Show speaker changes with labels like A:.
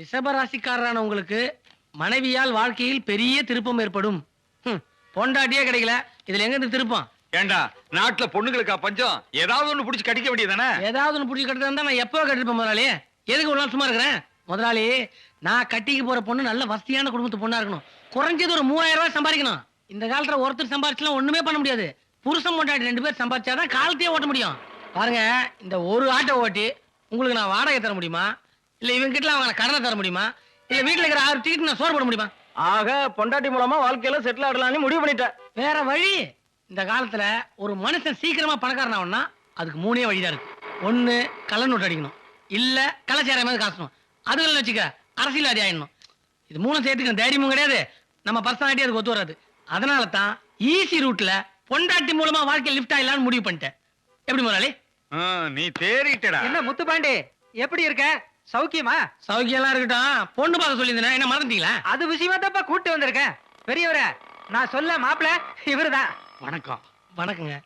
A: ரிஷபராசிக்காரரான உங்களுக்கு மனைவியால் வாழ்க்கையில் பெரிய திருப்பம் ஏற்படும். பொண்டாட்டியே கிடைக்கல, இதுல எங்க இருந்து திருப்பம்?
B: ஏண்டா நாட்டுல பொண்ணுங்களுக்கா பஞ்சம்? ஏதாவது ஒண்ணு புடிச்சு கடிக்க வேண்டியதானே?
A: ஏதாவது ஒண்ணு புடிச்சு கட்டுறதா நான் எப்போ கட்டிருப்பேன் முதலாளி. எதுக்கு ஒரு நாள் சும்மா இருக்கிறேன்? முதலாளி, நான் கட்டிக்கு போற பொண்ணு நல்ல வசதியான குடும்பத்து பொண்ணா இருக்கணும். குறைஞ்சது ஒரு 3000 ரூபாய் சம்பாதிக்கணும். இந்த காலத்துல ஒருத்தர் சம்பாதிச்சுலாம் ஒண்ணுமே பண்ண முடியாது. புருஷன் பொண்டாட்டி 2 பேர் சம்பாதிச்சாதான் காலத்தையே ஓட்ட முடியும். பாருங்க, இந்த ஒரு ஆட்டோ ஓட்டி உங்களுக்கு நான் வாடகை தர முடியுமா? இல்ல இவங்க கிட்ட அவங்க கடனை தர முடியுமா? இல்ல வீட்டுல இருக்கிற 6 டிக்கெட் நான் சோறு போட முடியுமா?
C: ஆக பொண்டாட்டி மூலமா வாழ்க்கையில செட்டில் ஆடலாம்னு முடிவு பண்ணிட்டேன்.
A: வேற வழி? இந்த காலத்துல ஒரு மனுஷன் சீக்கிரமா பணக்காரன் ஆகணும்னா அதுக்கு 3 வழிதான் இருக்கு. ஒண்ணு கள்ள நோட்டு அடிக்கணும், இல்ல கள்ளச்சாராய மாதிரி காசணும், அதுல வச்சுக்க அரசியல்வாதி ஆயிடணும். இது 3 சேர்த்துக்க தைரியமும் கிடையாது, நம்ம பர்சனாலிட்டி அதுக்கு ஒத்து வராது. அதனால தான் ஈஸி ரூட்ல பொண்டாட்டி மூலமா வாழ்க்கை லிஃப்ட் ஆயிடலாம்னு முடிவு பண்ணிட்டேன். எப்படி முதலாளி?
B: நீ தேறிட்டடா.
C: என்ன முத்துப்பாண்டி, எப்படி இருக்க? சௌக்கியமா?
A: சௌக்கியம் எல்லாம் இருக்கட்டும், பொண்ணு பார்க்க சொல்லியிருந்தேன், என்ன மறந்துட்டீங்களா?
C: அது விஷயமா தான் கூட்டு வந்திருக்கேன். பெரியவரே, நான் சொல்ல மாப்பிள்ள இவருதான்.
B: வணக்கம்.
A: வணக்கங்க.